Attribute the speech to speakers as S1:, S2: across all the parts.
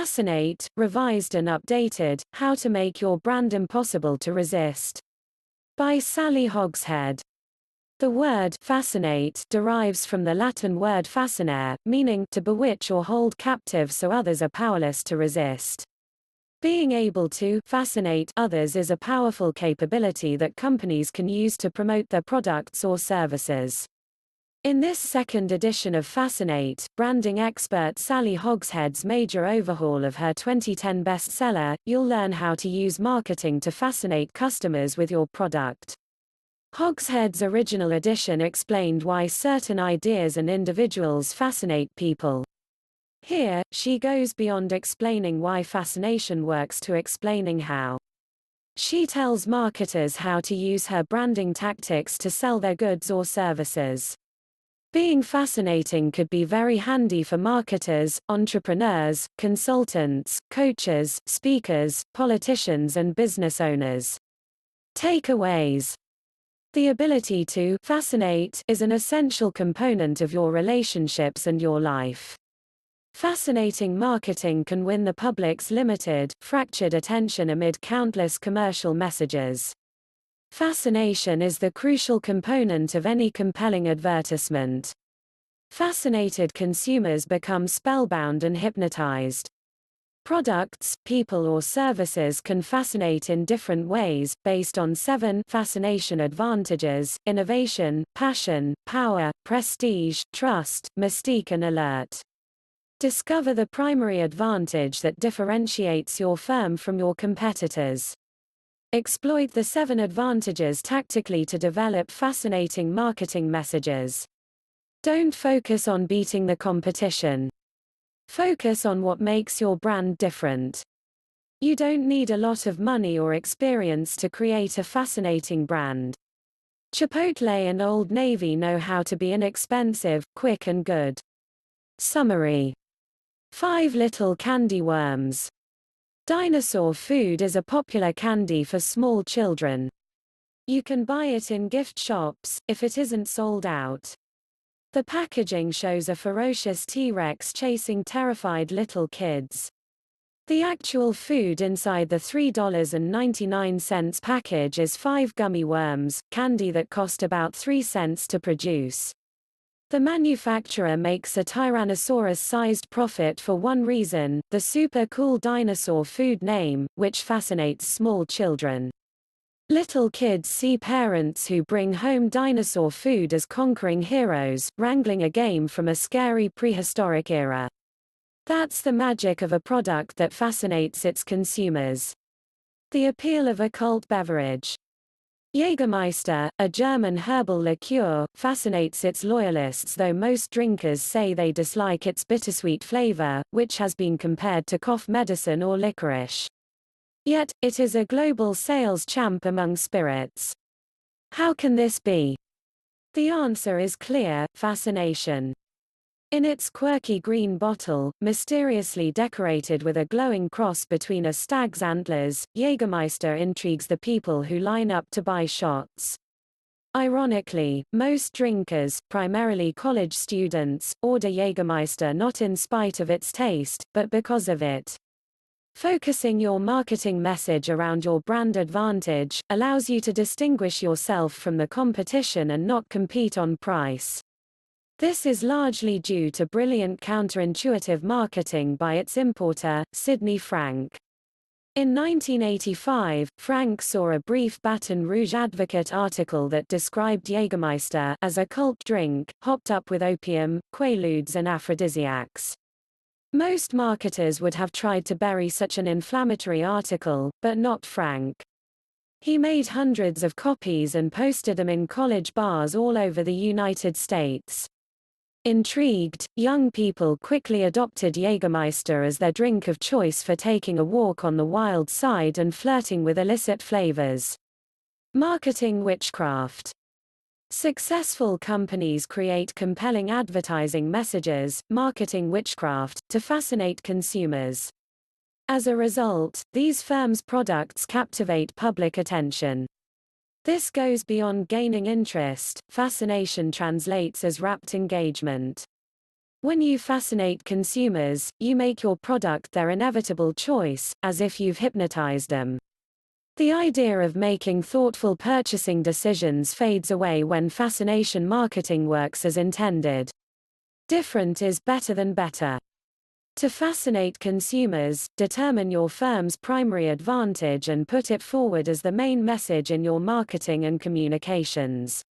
S1: Fascinate, revised and updated, How to Make Your Brand Impossible to Resist. By Sally Hogshead. The word fascinate derives from the Latin word fascinare, meaning to bewitch or hold captive so others are powerless to resist. Being able to fascinate others is a powerful capability that companies can use to promote their products or services. In this second edition of Fascinate, branding expert Sally Hogshead's major overhaul of her 2010 bestseller, you'll learn how to use marketing to fascinate customers with your product. Hogshead's original edition explained why certain ideas and individuals fascinate people. Here, she goes beyond explaining why fascination works to explaining how. She tells marketers how to use her branding tactics to sell their goods or services. Being fascinating could be very handy for marketers, entrepreneurs, consultants, coaches, speakers, politicians and business owners. Takeaways. The ability to fascinate is an essential component of your relationships and your life. Fascinating marketing can win the public's limited, fractured attention amid countless commercial messages. Fascination is the crucial component of any compelling advertisement. Fascinated consumers become spellbound and hypnotized. Products, people or services can fascinate in different ways, based on 7 fascination advantages: innovation, passion, power, prestige, trust, mystique and alert. Discover the primary advantage that differentiates your firm from your competitors. Exploit the 7 advantages tactically to develop fascinating marketing messages. Don't focus on beating the competition. Focus on what makes your brand different. You don't need a lot of money or experience to create a fascinating brand. Chipotle and Old Navy know how to be inexpensive, quick and good. Summary. 5 little candy worms. Dinosaur food is a popular candy for small children. You can buy it in gift shops, if it isn't sold out. The packaging shows a ferocious T-Rex chasing terrified little kids. The actual food inside the $3.99 package is 5 gummy worms, candy that cost about 3 cents to produce. The manufacturer makes a Tyrannosaurus-sized profit for one reason: the super cool dinosaur food name, which fascinates small children. Little kids see parents who bring home dinosaur food as conquering heroes, wrangling a game from a scary prehistoric era. That's the magic of a product that fascinates its consumers. The appeal of a cult beverage. Jägermeister, a German herbal liqueur, fascinates its loyalists, though most drinkers say they dislike its bittersweet flavor, which has been compared to cough medicine or licorice. Yet, it is a global sales champ among spirits. How can this be? The answer is clear: fascination. In its quirky green bottle, mysteriously decorated with a glowing cross between a stag's antlers, Jägermeister intrigues the people who line up to buy shots. Ironically, most drinkers, primarily college students, order Jägermeister not in spite of its taste, but because of it. Focusing your marketing message around your brand advantage allows you to distinguish yourself from the competition and not compete on price. This is largely due to brilliant counterintuitive marketing by its importer, Sidney Frank. In 1985, Frank saw a brief Baton Rouge Advocate article that described Jägermeister as a cult drink, hopped up with opium, quaaludes and aphrodisiacs. Most marketers would have tried to bury such an inflammatory article, but not Frank. He made hundreds of copies and posted them in college bars all over the United States. Intrigued, young people quickly adopted Jägermeister as their drink of choice for taking a walk on the wild side and flirting with illicit flavors. Marketing witchcraft. Successful companies create compelling advertising messages, marketing witchcraft, to fascinate consumers. As a result, these firms' products captivate public attention. This goes beyond gaining interest. Fascination translates as rapt engagement. When you fascinate consumers, you make your product their inevitable choice, as if you've hypnotized them. The idea of making thoughtful purchasing decisions fades away when fascination marketing works as intended. Different is better than better. To fascinate consumers, determine your firm's primary advantage and put it forward as the main message in your marketing and communications.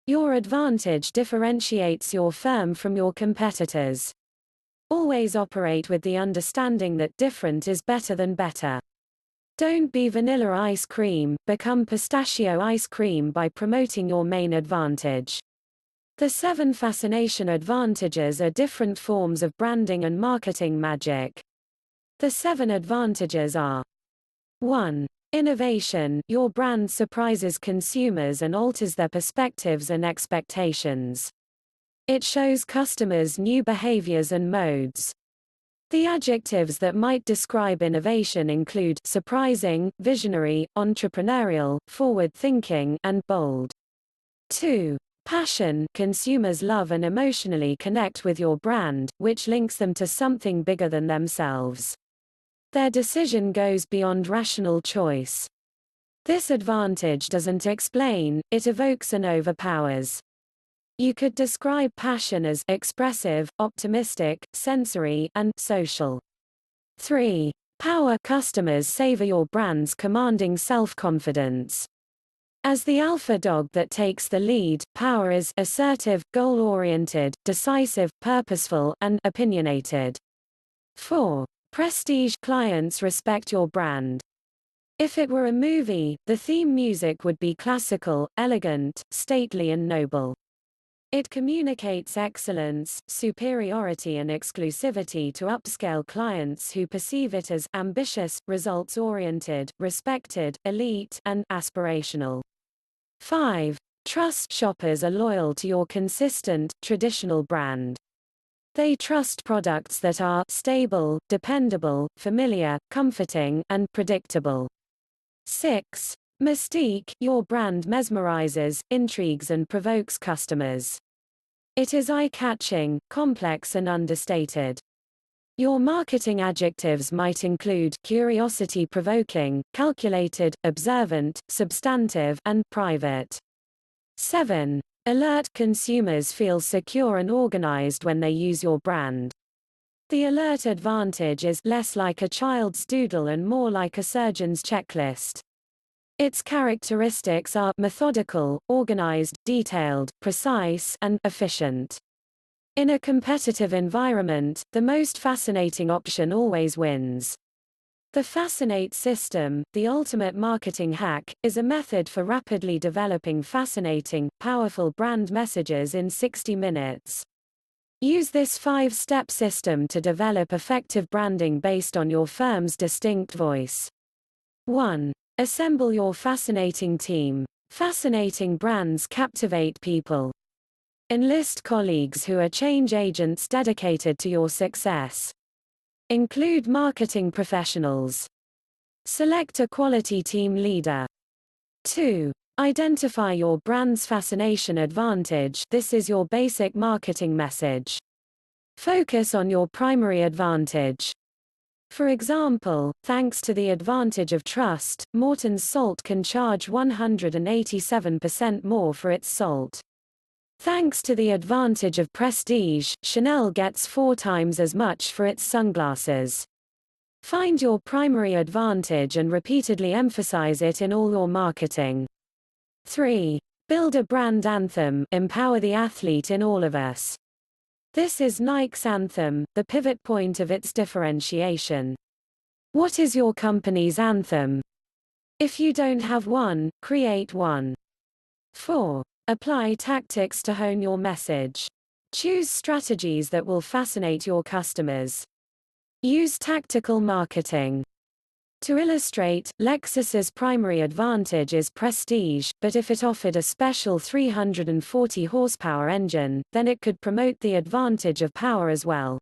S1: Your advantage differentiates your firm from your competitors. Always operate with the understanding that different is better than better. Don't be vanilla ice cream, become pistachio ice cream by promoting your main advantage. The 7 fascination advantages are different forms of branding and marketing magic. The 7 advantages are: 1. Innovation. Your brand surprises consumers and alters their perspectives and expectations. It shows customers new behaviors and modes. The adjectives that might describe innovation include surprising, visionary, entrepreneurial, forward-thinking, and bold. 2. Passion. Consumers love and emotionally connect with your brand, which links them to something bigger than themselves. Their decision goes beyond rational choice. This advantage doesn't explain, it evokes and overpowers. You could describe passion as expressive, optimistic, sensory, and social. 3. Power. Customers savor your brand's commanding self-confidence. As the alpha dog that takes the lead, Power is assertive, goal-oriented, decisive, purposeful, and opinionated. 4. Prestige. Clients respect your brand. If it were a movie, the theme music would be classical, elegant, stately and noble. It communicates excellence, superiority and exclusivity to upscale clients who perceive it as ambitious, results-oriented, respected, elite, and aspirational. 5. Trust. Shoppers are loyal to your consistent, traditional brand. They trust products that are stable, dependable, familiar, comforting, and predictable. 6. Mystique. Your brand mesmerizes, intrigues and provokes customers. It is eye-catching, complex and understated. Your marketing adjectives might include curiosity-provoking, calculated, observant, substantive, and private. 7. Alert. Consumers feel secure and organized when they use your brand. The alert advantage is less like a child's doodle and more like a surgeon's checklist. Its characteristics are methodical, organized, detailed, precise, and efficient. In a competitive environment, the most fascinating option always wins. The Fascinate system, the ultimate marketing hack, is a method for rapidly developing fascinating, powerful brand messages in 60 minutes. Use this 5-step system to develop effective branding based on your firm's distinct voice. 1. Assemble your fascinating team. Fascinating brands captivate people. Enlist colleagues who are change agents dedicated to your success. Include marketing professionals. Select a quality team leader. 2. Identify your brand's fascination advantage. This is your basic marketing message. Focus on your primary advantage. For example, thanks to the advantage of trust, Morton's salt can charge 187% more for its salt. Thanks to the advantage of prestige, Chanel gets 4 times as much for its sunglasses. Find your primary advantage and repeatedly emphasize it in all your marketing. 3. Build a brand anthem. Empower the athlete in all of us. This is Nike's anthem, the pivot point of its differentiation. What is your company's anthem? If you don't have one, create one. 4. Apply tactics to hone your message. Choose strategies that will fascinate your customers. Use tactical marketing. To illustrate, Lexus's primary advantage is prestige, but if it offered a special 340 horsepower engine, then it could promote the advantage of power as well.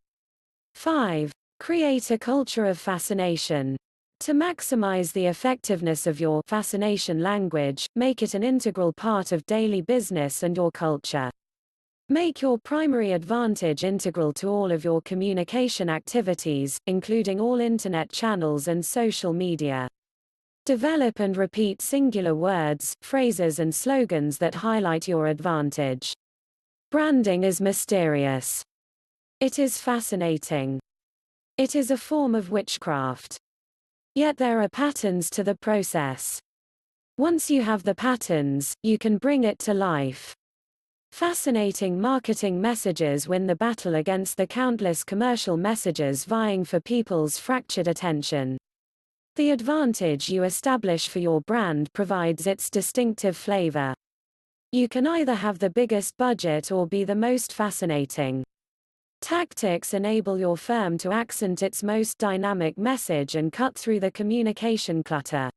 S1: 5. Create a culture of fascination. To maximize the effectiveness of your fascination language, make it an integral part of daily business and your culture. Make your primary advantage integral to all of your communication activities, including all internet channels and social media. Develop and repeat singular words, phrases and slogans that highlight your advantage. Branding is mysterious. It is fascinating. It is a form of witchcraft. Yet there are patterns to the process. Once you have the patterns, you can bring it to life. Fascinating marketing messages win the battle against the countless commercial messages vying for people's fractured attention. The advantage you establish for your brand provides its distinctive flavor. You can either have the biggest budget or be the most fascinating. Tactics enable your firm to accent its most dynamic message and cut through the communication clutter.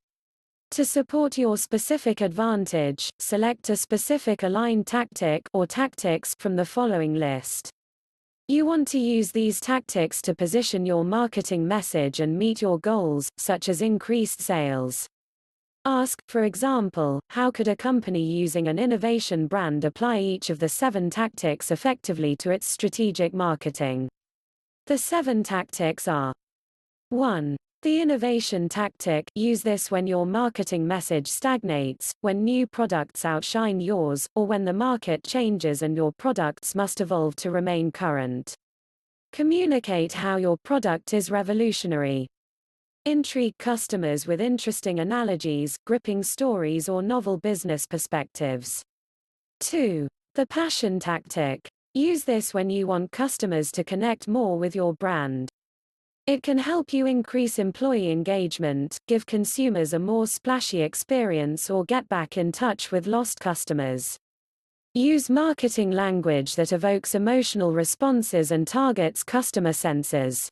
S1: To support your specific advantage, select a specific aligned tactic or tactics from the following list. You want to use these tactics to position your marketing message and meet your goals, such as increased sales. Ask, for example, how could a company using an innovation brand apply each of the 7 tactics effectively to its strategic marketing? The 7 tactics are: 1. The innovation tactic. Use this when your marketing message stagnates, when new products outshine yours, or when the market changes and your products must evolve to remain current. Communicate how your product is revolutionary. Intrigue customers with interesting analogies, gripping stories, or novel business perspectives. 2. The passion tactic. Use this when you want customers to connect more with your brand. It can help you increase employee engagement, give consumers a more splashy experience, or get back in touch with lost customers. Use marketing language that evokes emotional responses and targets customer senses.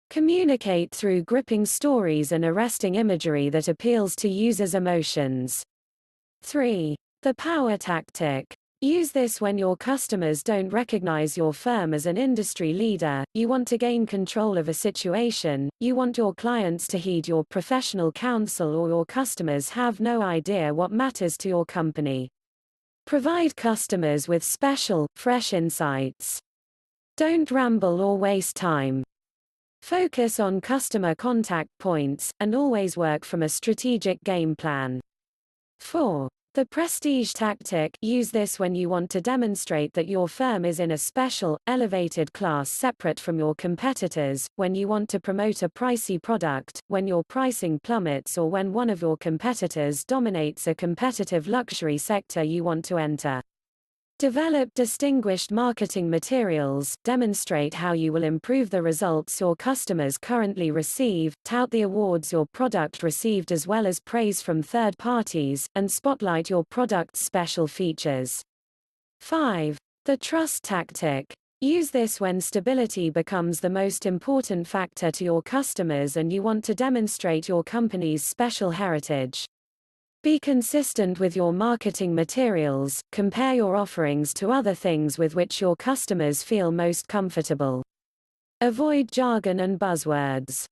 S1: Communicate through gripping stories and arresting imagery that appeals to users' emotions. 3. The power tactic. Use this when your customers don't recognize your firm as an industry leader, you want to gain control of a situation, you want your clients to heed your professional counsel, or your customers have no idea what matters to your company. Provide customers with special, fresh insights. Don't ramble or waste time. Focus on customer contact points, and always work from a strategic game plan. 4. The prestige tactic. Use this when you want to demonstrate that your firm is in a special, elevated class separate from your competitors, when you want to promote a pricey product, when your pricing plummets, or when one of your competitors dominates a competitive luxury sector you want to enter. Develop distinguished marketing materials, demonstrate how you will improve the results your customers currently receive, tout the awards your product received as well as praise from third parties, and spotlight your product's special features. 5. The trust tactic. Use this when stability becomes the most important factor to your customers and you want to demonstrate your company's special heritage. Be consistent with your marketing materials, compare your offerings to other things with which your customers feel most comfortable. Avoid jargon and buzzwords.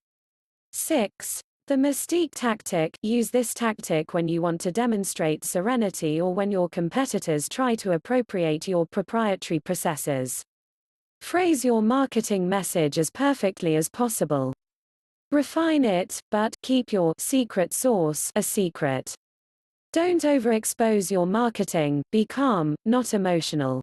S1: 6. The mystique tactic. Use this tactic when you want to demonstrate serenity or when your competitors try to appropriate your proprietary processes. Phrase your marketing message as perfectly as possible. Refine it, but keep your secret sauce a secret. Don't overexpose your marketing, be calm, not emotional.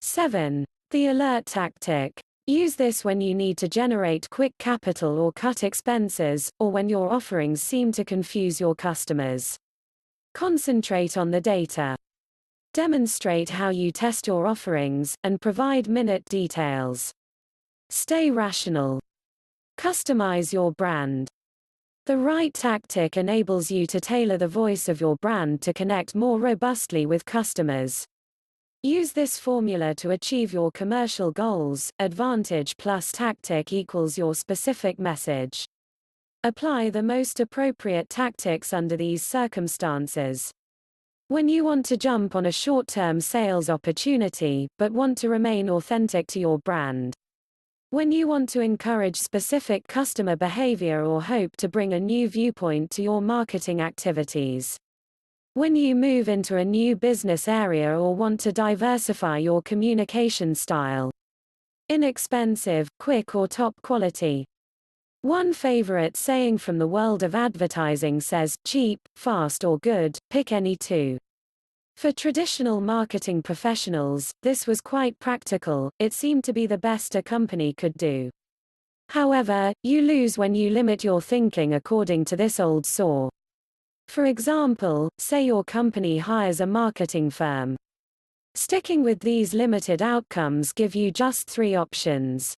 S1: 7. The alert tactic. Use this when you need to generate quick capital or cut expenses, or when your offerings seem to confuse your customers. Concentrate on the data. Demonstrate how you test your offerings, and provide minute details. Stay rational. Customize your brand. The right tactic enables you to tailor the voice of your brand to connect more robustly with customers. Use this formula to achieve your commercial goals. Advantage plus tactic equals your specific message. Apply the most appropriate tactics under these circumstances. When you want to jump on a short-term sales opportunity, but want to remain authentic to your brand. When you want to encourage specific customer behavior or hope to bring a new viewpoint to your marketing activities. When you move into a new business area or want to diversify your communication style. Inexpensive, quick or top quality. One favorite saying from the world of advertising says, cheap, fast or good, pick any two. For traditional marketing professionals, this was quite practical. It seemed to be the best a company could do. However, you lose when you limit your thinking according to this old saw. For example, say your company hires a marketing firm. Sticking with these limited outcomes give you just 3 options.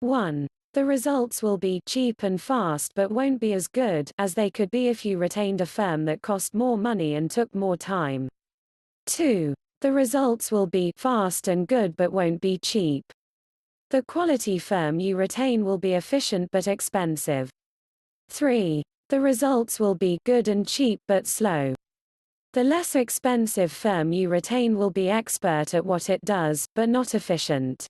S1: 1. The results will be cheap and fast but won't be as good as they could be if you retained a firm that cost more money and took more time. 2. The results will be fast and good but won't be cheap. The quality firm you retain will be efficient but expensive. 3. The results will be good and cheap but slow. The less expensive firm you retain will be expert at what it does, but not efficient.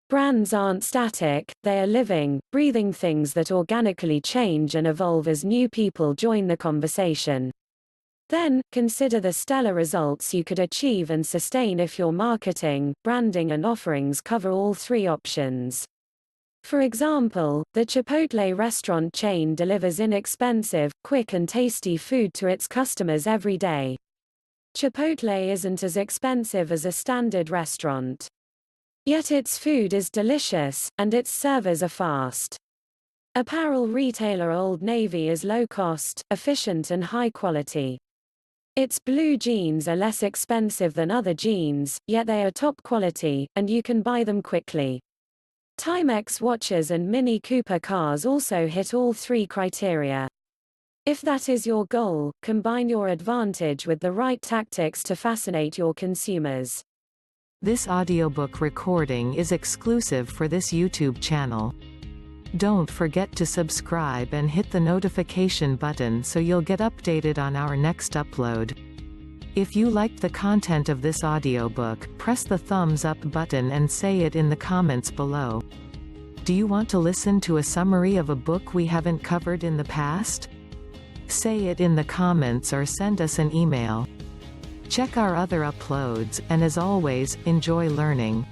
S1: Brands aren't static, they are living, breathing things that organically change and evolve as new people join the conversation. Then, consider the stellar results you could achieve and sustain if your marketing, branding and offerings cover all 3 options. For example, the Chipotle restaurant chain delivers inexpensive, quick and tasty food to its customers every day. Chipotle isn't as expensive as a standard restaurant. Yet its food is delicious, and its servers are fast. Apparel retailer Old Navy is low cost, efficient and high quality. Its blue jeans are less expensive than other jeans, yet they are top quality, and you can buy them quickly. Timex watches and Mini Cooper cars also hit all 3 criteria. If that is your goal, combine your advantage with the right tactics to fascinate your consumers.
S2: This audiobook recording is exclusive for this YouTube channel. Don't forget to subscribe and hit the notification button so you'll get updated on our next upload. If you liked the content of this audiobook, press the thumbs up button and say it in the comments below. Do you want to listen to a summary of a book we haven't covered in the past? Say it in the comments or send us an email. Check our other uploads, and as always, enjoy learning.